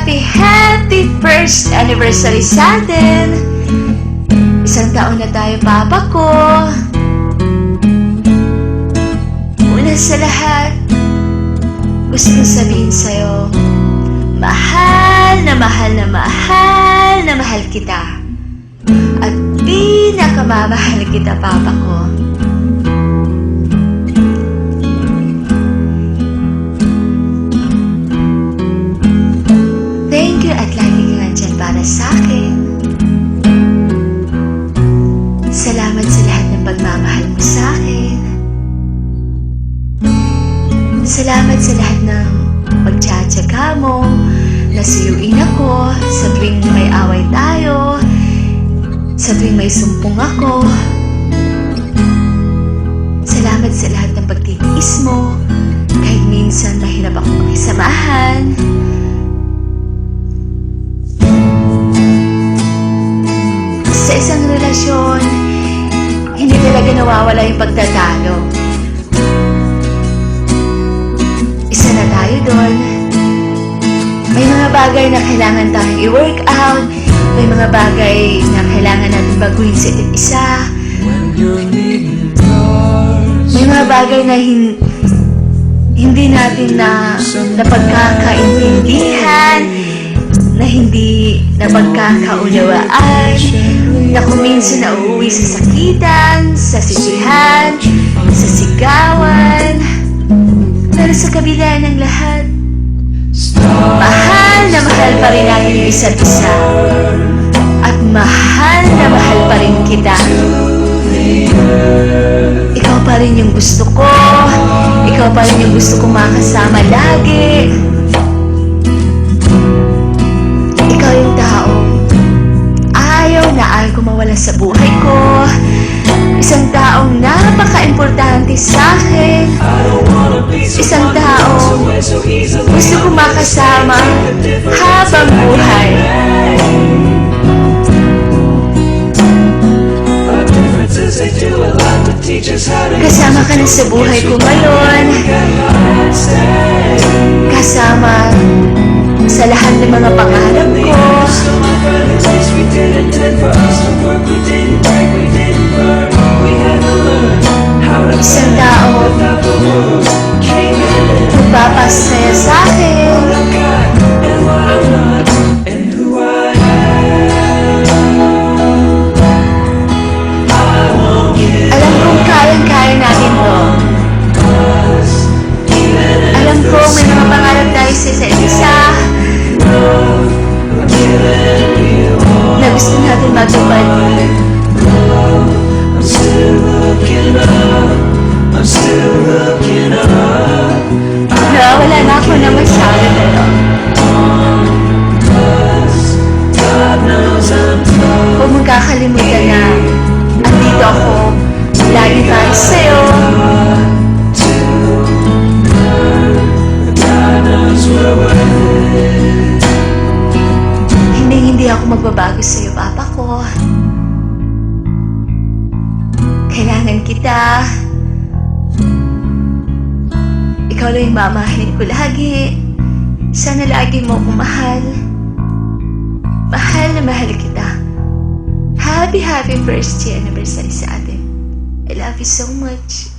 happy first anniversary sa atin. Isang taon na tayo, Papa ko. Una sa lahat, gusto kong sabihin sa'yo, mahal na mahal na mahal na mahal kita. At pinakamamahal kita, Papa ko. Thank you at lagi ka nandyan para sa akin. Salamat sa lahat ng pagmamahal mo sa akin. Salamat sa lahat ng pagtsatsaga mo, nasuyuin ako sa tuwing may away tayo, sa tuwing may sumpong ako. Salamat sa lahat ng pagtitiis mo, kahit minsan mahirap akong makisamahan. Sa isang relasyon, hindi talaga nawawala yung pagtatalo. Isa na tayo doon. May mga bagay na kailangan tayong i-work out. May mga bagay na kailangan natin baguhin sa isa't isa. May mga bagay na hindi natin napagkakaintindihan, na hindi napagkakaunawaan, na kung minsan na uuwi sa sakitan, sa sisihan, sa sigawan. Pero sa kabila ng lahat, mahal na mahal pa rin natin yung isa't isa. At mahal na mahal pa rin kita. Ikaw pa rin yung gusto ko. Ikaw pa rin yung gusto kong makasama lagi. Ikaw yung taong ayaw na ayaw ko mawala sa buhay ko. Isang taong napaka-importante sa akin. Isang taong gusto ko makasama habang buhay. Kasama ka na sa buhay ko ngayon. Kasama sa lahat ng mga pangarap ko. Isang tao magpapasaya sa akin. Alam kong kayang-kaya natin to. Alam ko may mga pangarap tayo sa isa't isa na gusto natin matupad. Nawawala na ako na masyado pero huwag mong kakalimutan na andito ako lagi para sa'yo. Hindi ako magbabago sa'yo, Papa ko. Kailangan kita. Ikaw lang yung mamahalin ko lagi. Sana lagi mo akong mahal. Mahal na mahal kita. Happy first year anniversary sa atin. I love you so much.